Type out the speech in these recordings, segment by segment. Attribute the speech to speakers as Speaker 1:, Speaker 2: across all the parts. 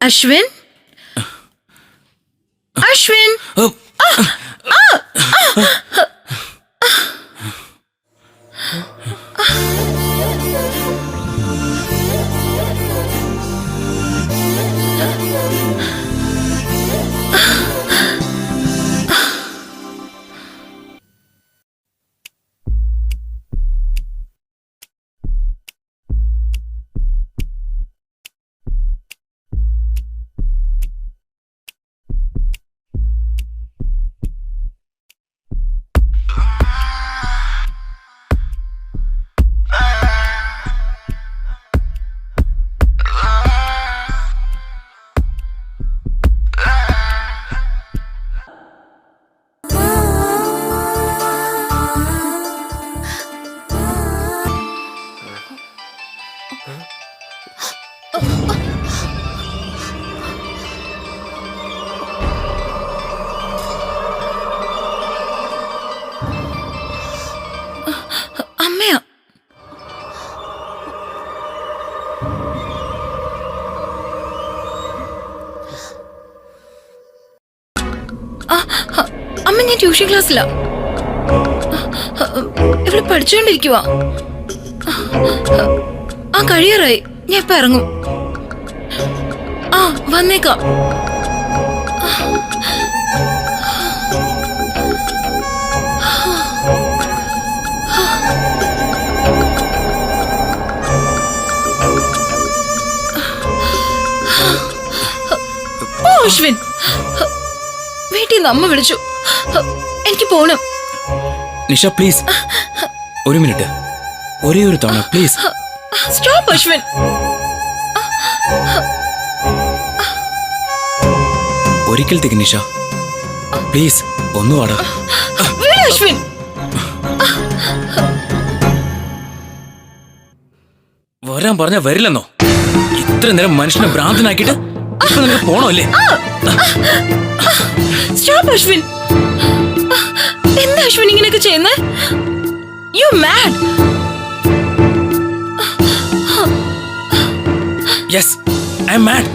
Speaker 1: അശ്വിൻ അശ്വിൻ അമ്മയാ. അമ്മ, ഞാൻ ട്യൂഷൻ ക്ലാസ്സിലാ. ഇവിടെ പഠിച്ചുകൊണ്ടിരിക്കുവാ. കഴിയാറായി. ഞാൻ ഇപ്പൊ ഇറങ്ങും. വന്നേക്കാം. അശ്വിൻ, വീട്ടിൽ നിന്ന് അമ്മ വിളിച്ചു. എനിക്ക് പോണം.
Speaker 2: നിഷ പ്ലീസ്, ഒരു മിനിറ്റ്, ഒരേ ഒരു തവണ പ്ലീസ്.
Speaker 1: സ്റ്റോപ്പ് അശ്വിൻ.
Speaker 2: ഒരിക്കലത്തേക്ക് നിഷ പ്ലീസ് ഒന്ന് വാടാ.
Speaker 1: അശ്വിൻ,
Speaker 2: വരാൻ പറഞ്ഞ വരില്ലെന്നോ? ഇത്ര നേരം മനുഷ്യനെ ഭ്രാന്തനാക്കിയിട്ട് ഇപ്പൊ നിനക്ക് പോണോ അല്ലേ?
Speaker 1: സ്റ്റോപ്പ് അശ്വിൻ. എന്താ അശ്വിൻ ഇങ്ങനെയൊക്കെ ചെയ്യുന്നേ? You mad.
Speaker 2: Yes, I am mad.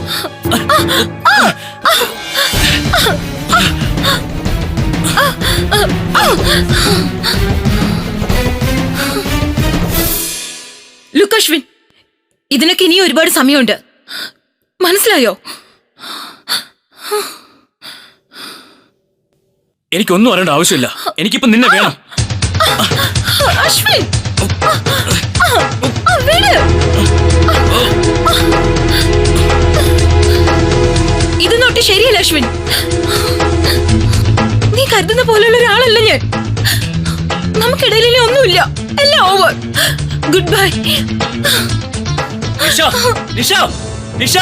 Speaker 1: Look Ashwin, ഇതിനൊക്കെ ഇനി ഒരുപാട് സമയമുണ്ട്. മനസ്സിലായോ?
Speaker 2: എനിക്കൊന്നും അറിയേണ്ട ആവശ്യമില്ല. എനിക്കിപ്പോ നിന്നെ വേണം.
Speaker 1: അശ്വിൻ, ഇത് നോട്ട് ശരിയല്ല അശ്വിൻ. നീ കരുതുന്ന പോലെയുള്ള ഒരാളല്ല ഞാൻ. നമുക്കിടയിൽ ഇനി ഒന്നുമില്ല. എല്ലാം over. Good bye.
Speaker 2: Nisha, Nisha, Nisha.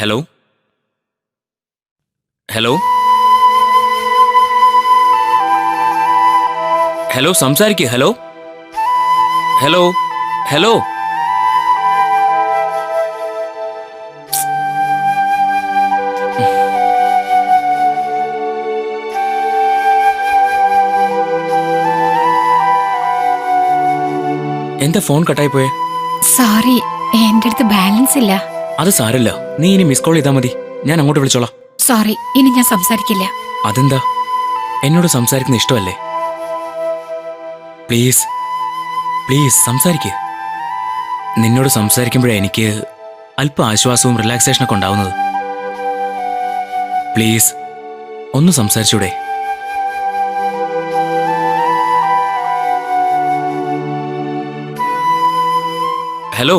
Speaker 2: Hello, hello, hello, സംസാരിക്കേ. Hello, hello, hello. എന്താ ഫോൺ കട്ടായി പോയെ?
Speaker 3: സോറി, എന്റെ അടുത്ത് ബാലൻസ് ഇല്ല.
Speaker 2: അത് സാരല്ല, നീ ഇനി മിസ് കോൾ ചെയ്താ മതി. ഞാൻ അങ്ങോട്ട് വിളിച്ചോളാം.
Speaker 3: സോറി, ഇനി ഞാൻ സംസാരിക്കില്ല.
Speaker 2: അതെന്താ? എന്നോട് സംസാരിക്കുന്ന ഇഷ്ടമല്ലേ? പ്ലീസ് പ്ലീസ് സംസാരിക്ക്. നിന്നോട് സംസാരിക്കുമ്പോഴേ എനിക്ക് അല്പം ആശ്വാസവും റിലാക്സേഷനൊക്കെ ഉണ്ടാവുന്നത്. പ്ലീസ് ഒന്ന് സംസാരിച്ചൂടെ? ഹലോ,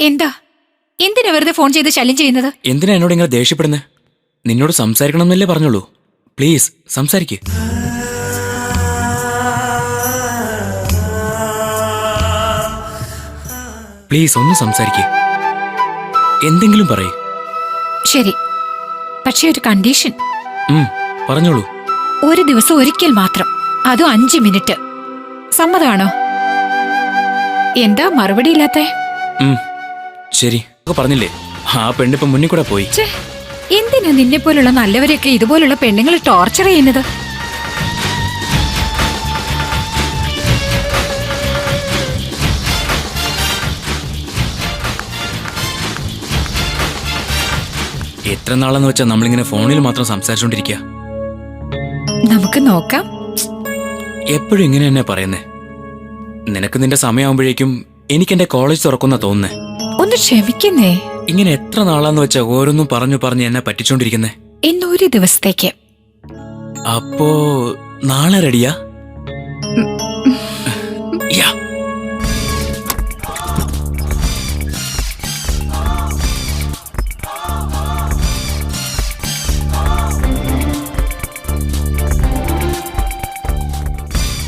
Speaker 3: എന്താ? എന്തിനാ വെറുതെ ഫോൺ ചെയ്ത് ശല്യം ചെയ്യുന്നത്?
Speaker 2: എന്തിനാ എന്നോട് ഇങ്ങനെ ദേഷ്യപ്പെടുന്നേ? നിന്നോട് സംസാരിക്കണം എന്നല്ലേ പറഞ്ഞോളൂ. പ്ലീസ് സംസാരിക്ക്. പ്ലീസ് ഒന്ന് സംസാരിക്ക്. എന്തെങ്കിലും പറയ്.
Speaker 3: ശരി, പക്ഷേ ഒരു കണ്ടീഷൻ.
Speaker 2: പറഞ്ഞോളൂ.
Speaker 3: ഒരു ദിവസം ഒരിക്കൽ മാത്രം, അതും 5 മിനിറ്റ്. സമ്മതമാണോ? എന്താ മറുപടി ഇല്ലാത്തെ?
Speaker 2: ശരി പറഞ്ഞില്ലേ, ആ പെണ്ണിപ്പൊ മുന്നിൽ കൂടെ പോയി.
Speaker 3: ഛേ, എന്തിനാ നിന്നെ പോലുള്ള നല്ലവരെയൊക്കെ ഇതുപോലുള്ള പെണ്ണുങ്ങൾ ടോർച്ചർ ചെയ്യുന്നത്?
Speaker 2: എത്ര നാളെന്ന് വെച്ചാ നമ്മളിങ്ങനെ ഫോണിൽ മാത്രം സംസാരിച്ചോണ്ടിരിക്കുക.
Speaker 3: നമുക്ക് നോക്കാം.
Speaker 2: എപ്പോഴും ഇങ്ങനെ തന്നെ പറയുന്നേ. നിനക്ക് നിന്റെ സമയമാകുമ്പോഴേക്കും എനിക്ക് എന്റെ കോളേജ് തുറക്കുന്ന തോന്നുന്നേ.
Speaker 3: ഒന്ന് ക്ഷമിക്കുന്നേ.
Speaker 2: ഇങ്ങനെ എത്ര നാളാന്ന് വെച്ചാ ഓരോന്നും പറഞ്ഞു എന്നെ പറ്റിച്ചോണ്ടിരിക്കുന്നേ.
Speaker 3: ഇന്നൊരു ദിവസത്തേക്ക്.
Speaker 2: അപ്പോ നാളെ റെഡിയാ? യാ.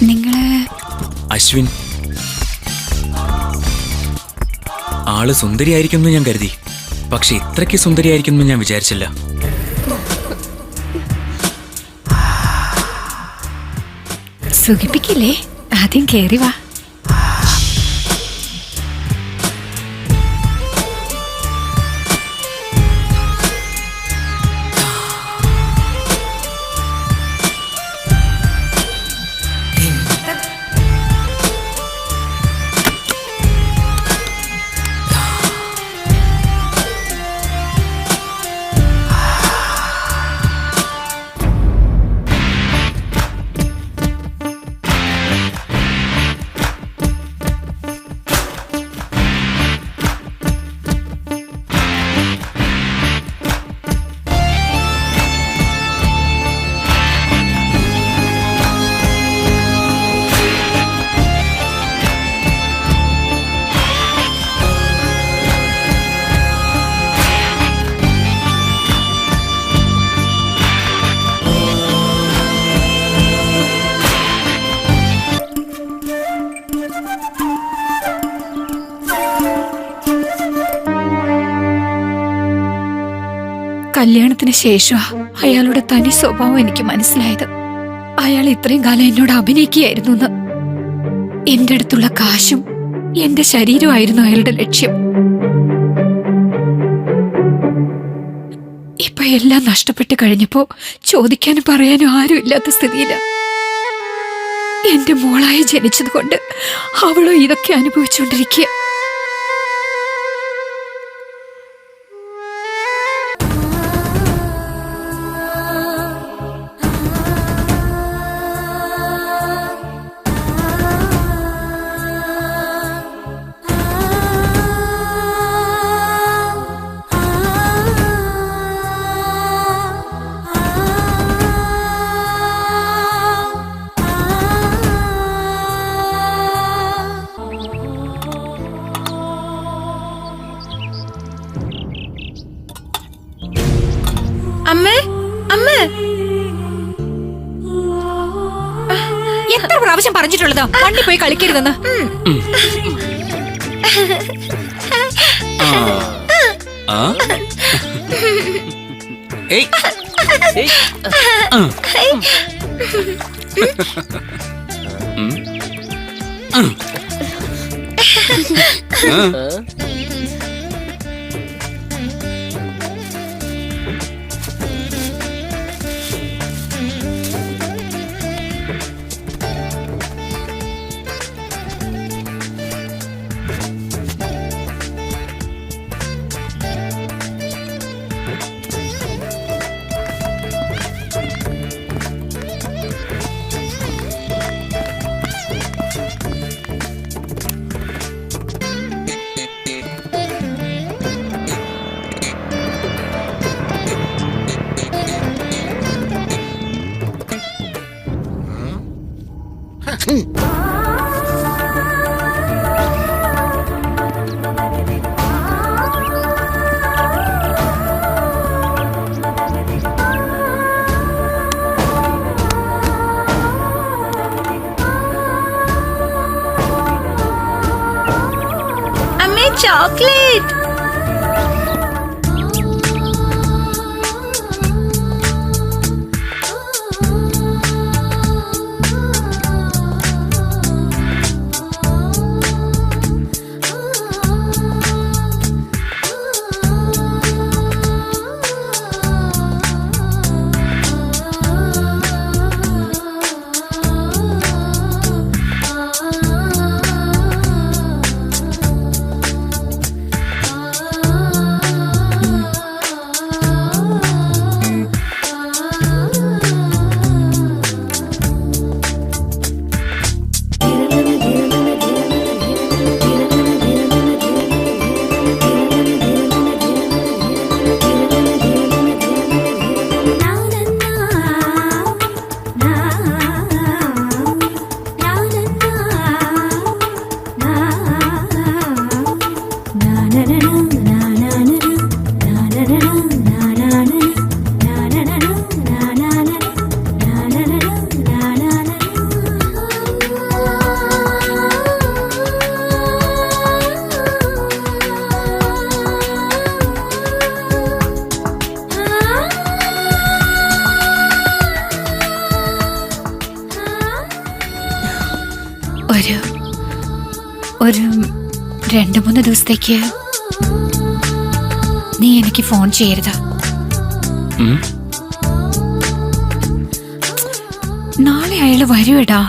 Speaker 3: നിങ്ങള്
Speaker 2: അശ്വിൻ. ആള് സുന്ദരിയായിരിക്കും ഞാൻ കരുതി, പക്ഷെ ഇത്രയ്ക്ക് സുന്ദരിയായിരിക്കും ഞാൻ വിചാരിച്ചില്ല.
Speaker 3: സുഖിപ്പിക്കില്ലേ? ആദ്യം കേറി വാ. കല്യാണത്തിന് ശേഷം അയാളുടെ തനി സ്വഭാവം എനിക്ക് മനസ്സിലായത്. അയാൾ ഇത്രയും കാലം എന്നോട് അഭിനയിക്കുകയായിരുന്നു എന്ന്. എന്റെ അടുത്തുള്ള കാശും എന്റെ ശരീരമായിരുന്നു അയാളുടെ ലക്ഷ്യം. ഇപ്പൊ എല്ലാം നഷ്ടപ്പെട്ട് കഴിഞ്ഞപ്പോ ചോദിക്കാനും പറയാനും ആരും ഇല്ലാത്ത സ്ഥിതിയില്ല. എന്റെ മോളായി ജനിച്ചത് കൊണ്ട് അവളോ ഇതൊക്കെ അനുഭവിച്ചുകൊണ്ടിരിക്കുക.
Speaker 1: അമ്മേ, അമ്മേ,
Speaker 3: എത്ര പ്രാവശ്യം പറഞ്ഞിട്ടുള്ളതാ വണ്ടി പോയി കളിക്കരുതെന്ന്?
Speaker 1: അമ്മേ, ചോക്ലേറ്റ്.
Speaker 3: ഒരു ഒരു 2-3 ദിവസത്തേക്ക് നീ എനിക്ക് ഫോൺ ചെയ്യരുത്.
Speaker 2: ഉം.
Speaker 3: നാളെ അയാള് വരുമെടാ.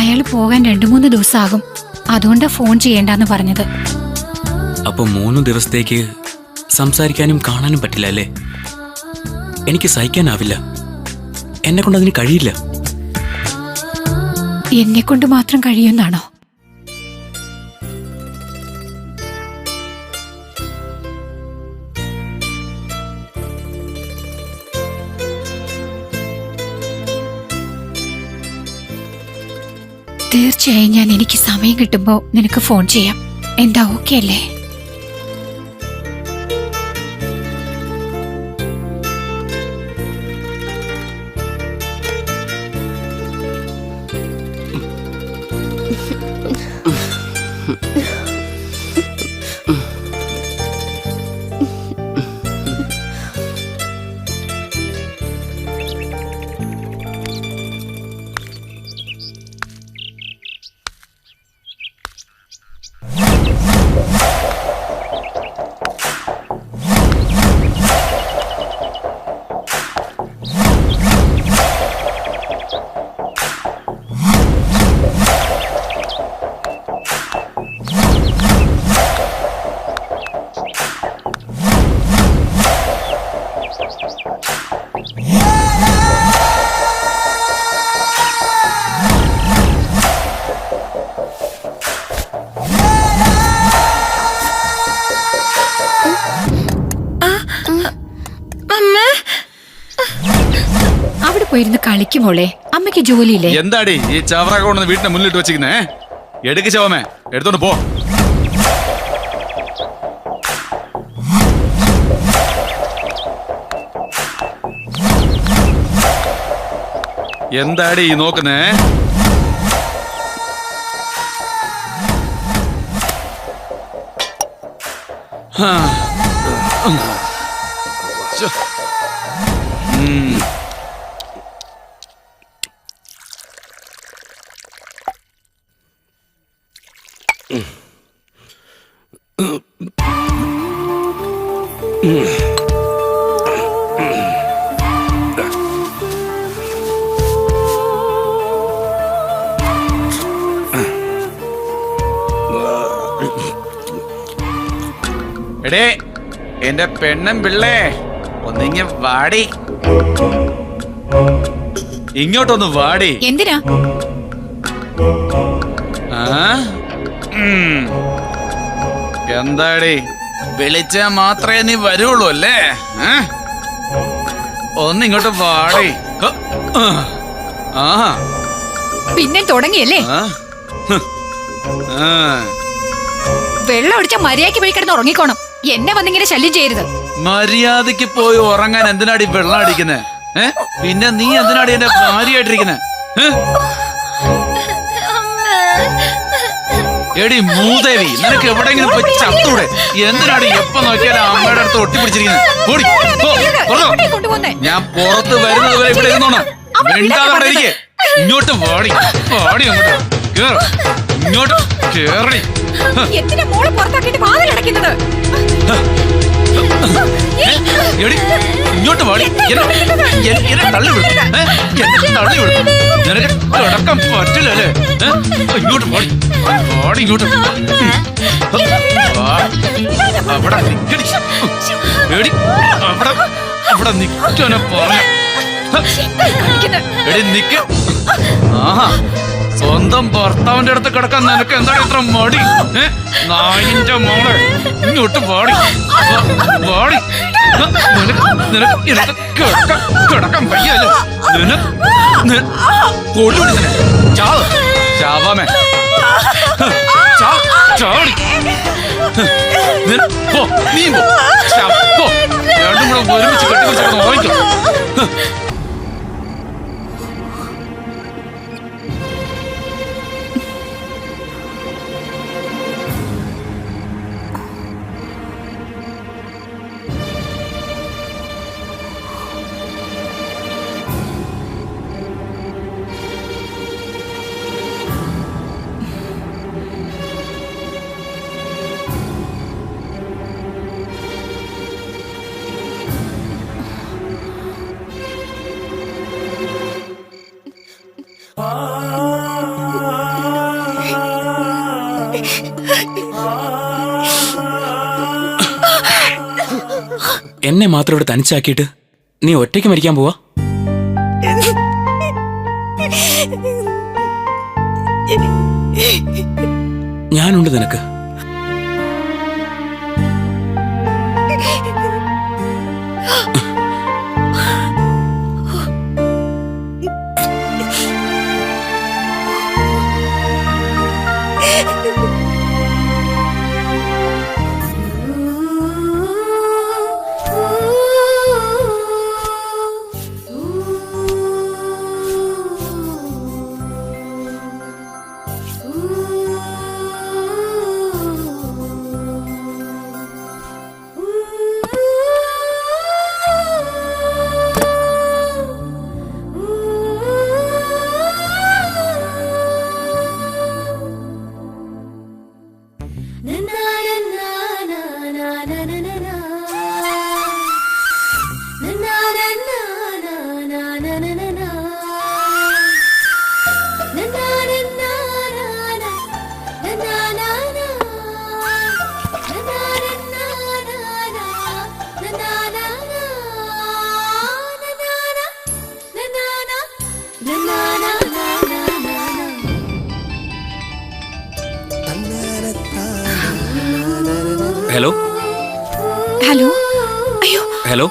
Speaker 3: അയാള് പോകാൻ 2-3 ദിവസമാകും. അതുകൊണ്ടാ ഫോൺ ചെയ്യണ്ടെന്ന് പറഞ്ഞത്.
Speaker 2: അപ്പൊ 3 ദിവസത്തേക്ക് സംസാരിക്കാനും കാണാനും പറ്റില്ല അല്ലേ? എനിക്ക് സഹിക്കാനാവില്ല. എന്നെ കൊണ്ട് അതിന് കഴിയില്ല.
Speaker 3: എന്നെ കൊണ്ട് മാത്രം കഴിയുന്നാണോ? തീർച്ചയായും ഞാൻ എനിക്ക് സമയം കിട്ടുമ്പോ നിനക്ക് ഫോൺ ചെയ്യാം. എന്താ ഓക്കെ അല്ലേ? അവിടെ പോയിരുന്ന് കളിക്കുമോളെ. അമ്മയ്ക്ക് ജോലിയില്ലേ?
Speaker 4: എന്താടി ഈ ചവറ കൊണ്ടുവന്ന് വീട്ടിന്റെ മുന്നിലിട്ട് വെച്ചിരിക്കുന്നേ? എടുക്ക് ശവമേ, എടുത്തോണ്ട് പോ. എന്താടി ഈ നോക്കുന്നേ? എടേ എന്റെ പെണ്ണൻ പിള്ളേ, ഒന്നിങ്ങ വാടി, ഇങ്ങോട്ടൊന്ന് വാടി.
Speaker 3: എന്തിനാ?
Speaker 4: എന്താടി വിളിച്ചാ മാത്രമേ നീ വരുള്ളൂ അല്ലേ? ഒന്നിങ്ങോട്ട് വാടി. ആഹാ,
Speaker 3: പിന്നെ തുടങ്ങിയല്ലേ? വെള്ളം ഒടിച്ച മര്യാദയ്ക്ക് പോയി കിടന്ന് ഉറങ്ങിക്കോണം. എന്നെ വന്നിങ്ങനെ ശല്യം ചെയ്യരുത്.
Speaker 4: മര്യാദക്ക് പോയി ഉറങ്ങാൻ എന്തിനാടി വെള്ളം അടിക്കുന്നേ? പിന്നെ നീ എന്തിനാടി എന്റെ ഭാര്യയായിട്ടിരിക്കുന്നേ? എടി മൂദേവി, നിനക്ക് എവിടെയെങ്കിലും പോയി ചത്തൂടെ? എന്തിനാടി എപ്പോ നോക്കിയാലും അമ്മയുടെ അടുത്ത് ഒട്ടിപ്പിടിച്ചിരിക്കുന്നത്? ഞാൻ പുറത്ത് വരുന്നത് വരെ ഇവിടെ ഇരുന്നോണം. മിണ്ടാതെ ഇരിക്കെ. ഇങ്ങോട്ട് വാടി, വാടി അങ്ങോട്ട് കേറ്, ഇങ്ങോട്ട് കേറി.
Speaker 3: എന്തിനാ മോളെ പുറത്താക്കിയിട്ട് വാതിലടയ്ക്കുന്നത്?
Speaker 4: എടി ഇങ്ങോട്ട് വാടി, എന്നെ തള്ളി വിടും, എന്നെ തള്ളി വിടും. നിനക്ക് കിടക്കാൻ പറ്റില്ലല്ലേ? ഇങ്ങോട്ട് വാടി, വാടി ഇങ്ങോട്ട്. അവിടെ നിക്കടി, എടി അവിടെ അവിടെ നിക്കാനെ പറഞ്ഞ. എടി നിക്ക്. ആഹാ, സ്വന്തം ഭർത്താവിന്റെ അടുത്ത് കിടക്കാൻ നിനക്ക് എന്താണ് ഇത്ര മടി? നായിന്റെ മോളെ, ഇങ്ങോട്ട് വാടി, വാടി. നിനക്ക് കിടക്കാൻ വയ്യല്ലോ. കൊള്ളുപിടി തന്നെ. ചാവാമേ, ചാടി. പോ, നീ പോ. രണ്ടും കൂടെ ഒരുമിച്ച് കെട്ടിപ്പിടിച്ച് വാങ്ങിക്കോ.
Speaker 2: എന്നെ മാത്രം ഇവിടെ തനിച്ചാക്കിയിട്ട് നീ ഒറ്റയ്ക്ക് മരിക്കാൻ പോവാ? ഞാനുണ്ട് നിനക്ക്. Hello
Speaker 3: hello. അയ്യോ,
Speaker 2: ഹലോ.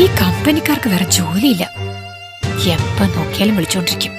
Speaker 3: ഈ കമ്പനിക്കാർക്ക് വേറെ ജോലിയില്ല. എപ്പ നോക്കിയാലും വിളിച്ചോണ്ടിരിക്കും.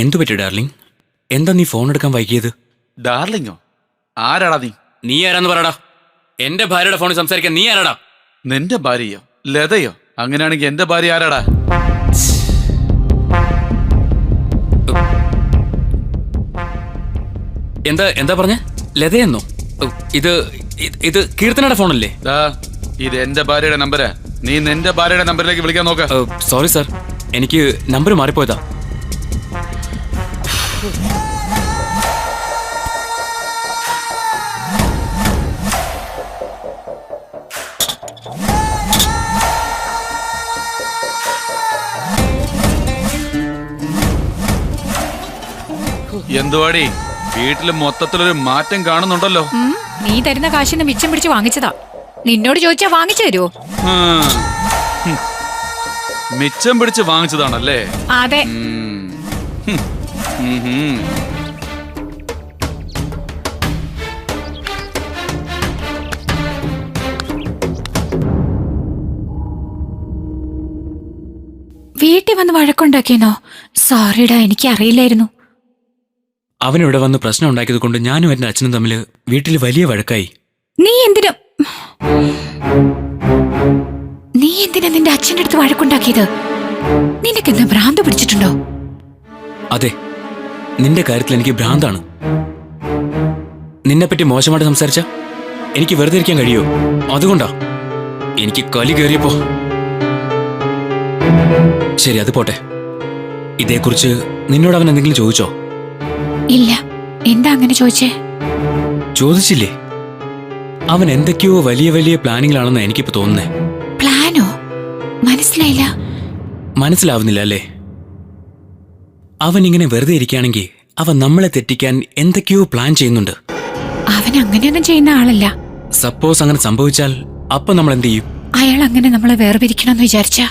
Speaker 2: എന്തു പറ്റി ഡാർലിംഗ്? എന്താ നീ ഫോൺ എടുക്കാൻ വൈകിയത്?
Speaker 4: ഡാർലിങ്ങോ? ആരാടാ നീ?
Speaker 2: നീ ആരാന്ന് പറയടാ. എന്റെ ഭാര്യയുടെ ഫോണിൽ സംസാരിക്കാൻ നീ ആരാടാ?
Speaker 4: നിന്റെ ഭാര്യയോ? ലതയോ? അങ്ങനെയാണെങ്കിൽ എന്റെ ഭാര്യ ആരാടാ?
Speaker 2: എന്താ പറഞ്ഞ? ലതയെന്നോ? ഇത് ഇത് കീർത്തനയുടെ ഫോണല്ലേ?
Speaker 4: ഇത് എന്റെ ഭാര്യയുടെ നമ്പരാ. നീ നിന്റെ ഭാര്യയുടെ നമ്പറിലേക്ക് വിളിക്കാൻ നോക്ക.
Speaker 2: സോറി സാർ, എനിക്ക് നമ്പർ മാറിപ്പോയതാ.
Speaker 4: എന്തുവാടി, വീട്ടില് മൊത്തത്തിലൊരു മാറ്റം കാണുന്നുണ്ടല്ലോ.
Speaker 3: നീ തരുന്ന കാശിന് മിച്ചം പിടിച്ച് വാങ്ങിച്ചതാ. നിന്നോട് ചോദിച്ചാ വാങ്ങിച്ചു തരുമോ?
Speaker 4: മിച്ചം പിടിച്ച് വാങ്ങിച്ചതാണല്ലേ?
Speaker 3: അതെ. വീട്ടിൽ വന്ന് വഴക്കുണ്ടാക്കിയെന്നോ? സോറിടാ, എനിക്ക് അറിയില്ലായിരുന്നു.
Speaker 2: അവനിവിടെ വന്ന് പ്രശ്നം ഉണ്ടാക്കിയത് കൊണ്ട് ഞാനും എന്റെ അച്ഛനും തമ്മിൽ വീട്ടിൽ വലിയ വഴക്കായി.
Speaker 3: നീ എന്തിനാ നിന്റെ അച്ഛൻ്റെ അടുത്ത് വഴക്കുണ്ടാക്കിയത്? നിനക്കെന്താ ഭ്രാന്ത് പിടിച്ചിട്ടുണ്ടോ?
Speaker 2: അതെ, നിന്റെ കാര്യത്തിൽ എനിക്ക് ഭ്രാന്താണ്. നിന്നെപ്പറ്റി മോശമായിട്ട് സംസാരിച്ച എനിക്ക് വെറുതെ ഇരിക്കാൻ കഴിയോ? അതുകൊണ്ടാ എനിക്ക് കലി കയറിയപ്പോ. ശരി, അത് പോട്ടെ. ഇതേക്കുറിച്ച് നിന്നോട് അവൻ എന്തെങ്കിലും ചോദിച്ചോ?
Speaker 3: ഇല്ല. എന്താ അങ്ങനെ ചോദിച്ചേ?
Speaker 2: ചോദിച്ചില്ലേ? അവൻ എന്തൊക്കെയോ വലിയ വലിയ പ്ലാനിങ്ങിലാണെന്ന് എനിക്കിപ്പോ തോന്നുന്നേ.
Speaker 3: പ്ലാനോ? മനസ്സിലായില്ല.
Speaker 2: മനസ്സിലാവുന്നില്ല അല്ലേ? അവൻ ഇങ്ങനെ വെറുതെ ഇരിക്കുകയാണെങ്കിൽ അവൻ നമ്മളെ തെറ്റിക്കാൻ എന്തൊക്കെയോ പ്ലാൻ ചെയ്യുന്നുണ്ട്.
Speaker 3: അവൻ അങ്ങനെയൊന്നും ചെയ്യുന്ന ആളല്ല.
Speaker 2: സപ്പോസ് അങ്ങനെ സംഭവിച്ചാൽ അപ്പൊ നമ്മൾ എന്ത് ചെയ്യും?
Speaker 3: അയാൾ അങ്ങനെ നമ്മളെ വേർപിരിക്കണമെന്ന് വിചാരിച്ചാ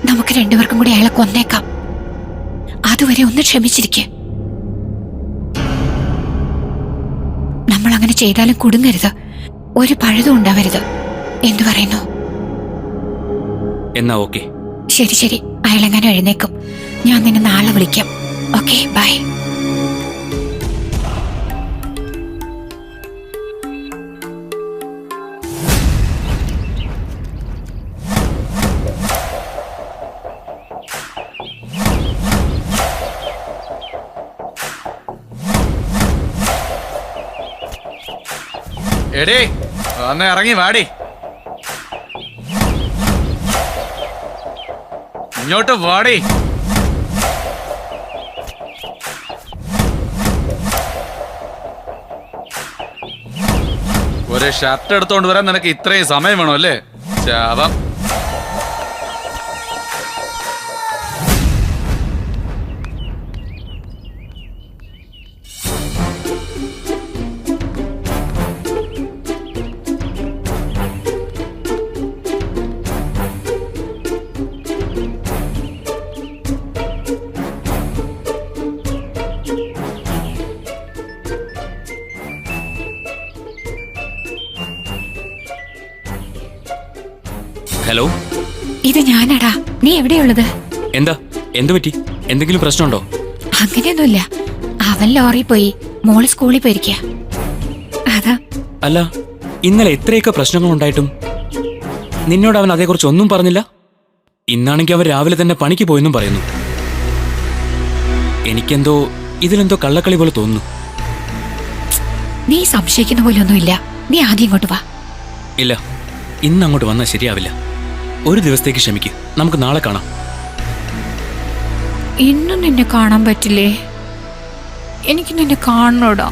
Speaker 3: നമുക്ക് രണ്ടുപേർക്കും കൂടി അയാളെ കൊന്നേക്കാം. അതുവരെ ഒന്ന് ക്ഷമിച്ചിരിക്കെ. നമ്മൾ അങ്ങനെ ചെയ്താലും കുടുങ്ങരുത്, ഒരു പഴുതും ഉണ്ടാവരുത്. എന്തു പറയുന്നു?
Speaker 2: എന്നാ ഓക്കെ.
Speaker 3: ശരി ശരി, അയാളെങ്ങനെ എഴുന്നേക്കും. ഞാൻ നിന്നെ നാളെ വിളിക്കാം. Okay, bye.
Speaker 4: എടേ, വന്ന് ഇറങ്ങി വാടി. ഇങ്ങോട്ട് വാടി. ഒരു ഷർട്ട് എടുത്തോണ്ട് വരാൻ നിനക്ക് ഇത്രയും സമയം വേണോ അല്ലേ? ശാപം.
Speaker 2: ഹലോ,
Speaker 3: ഇത് ഞാനടാ. നീ എവിടെയുള്ളത്?
Speaker 2: എന്താ? എന്തു പറ്റി? എന്തെങ്കിലും പ്രശ്നമുണ്ടോ?
Speaker 3: അങ്ങനെയൊന്നുമില്ല. അവൻ ലോറി പോയി, മോള് സ്കൂളിൽ പോയിരിക്കുക. അതാ.
Speaker 2: അല്ല, ഇന്നലെ ഇത്രയൊക്കെ പ്രശ്നങ്ങൾ ഉണ്ടായിട്ടും നിന്നോട് അവൻ അതേക്കുറിച്ച് ഒന്നും പറഞ്ഞില്ല. ഇന്നാണെങ്കിൽ അവൻ രാവിലെ തന്നെ പണിക്ക് പോയെന്നും പറയുന്നു. എനിക്കെന്തോ ഇതിലെന്തോ കള്ളക്കളി പോലെ തോന്നുന്നു.
Speaker 3: നീ സംശയിക്കുന്ന പോലെയൊന്നുമില്ല. നീ ആദ്യം ഇങ്ങോട്ട് വാ.
Speaker 2: ഇല്ല, ഇന്ന് അങ്ങോട്ട് വന്നാൽ ശരിയാവില്ല. ഒരു ദിവസത്തേക്ക് ക്ഷമിക്ക്, നമുക്ക് നാളെ കാണാം.
Speaker 3: ഇന്നും നിന്നെ കാണാൻ പറ്റില്ലേ? എനിക്ക് നിന്നെ കാണണോടാ.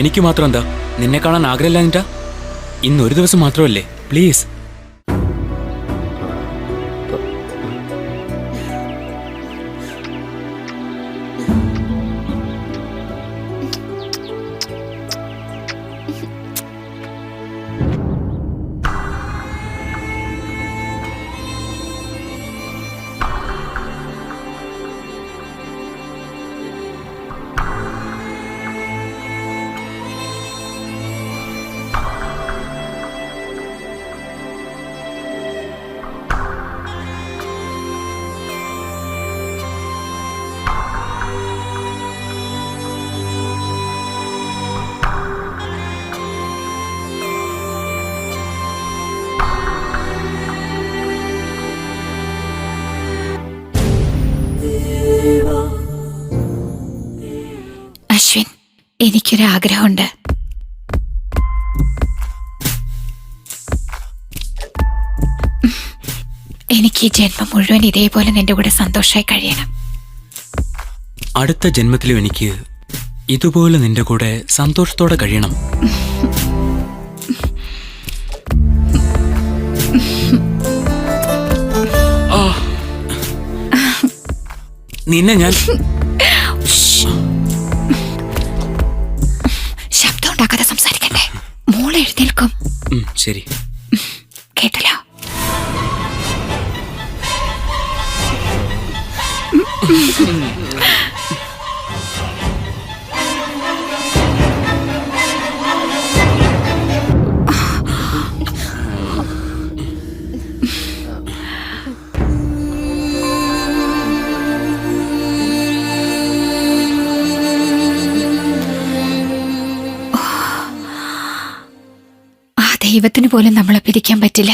Speaker 2: എനിക്ക് മാത്രം എന്താ, നിന്നെ കാണാൻ ആഗ്രഹമില്ലാഞ്ഞിട്ടാ? ഇന്ന് ഒരു ദിവസം മാത്രമല്ലേ, പ്ലീസ്.
Speaker 3: അശ്വിൻ, എനിക്കൊരാഗ്രഹമുണ്ട്. എനിക്ക് ഈ ജന്മം മുഴുവൻ ഇതേപോലെ നിന്റെ കൂടെ സന്തോഷമായി കഴിയണം.
Speaker 2: അടുത്ത ജന്മത്തിലും എനിക്ക് ഇതുപോലെ നിന്റെ കൂടെ സന്തോഷത്തോടെ കഴിയണം. നിന്നെ ഞാൻ
Speaker 3: ശബ്ദം ഉണ്ടാക്കാതെ സംസാരിക്കണ്ടേ? മോളെ എഴുന്നേൽക്കും.
Speaker 2: ശരി,
Speaker 3: കേട്ടല്ലോ. ദൈവത്തിന് പോലും നമ്മളെ പിരിക്കാൻ പറ്റില്ല.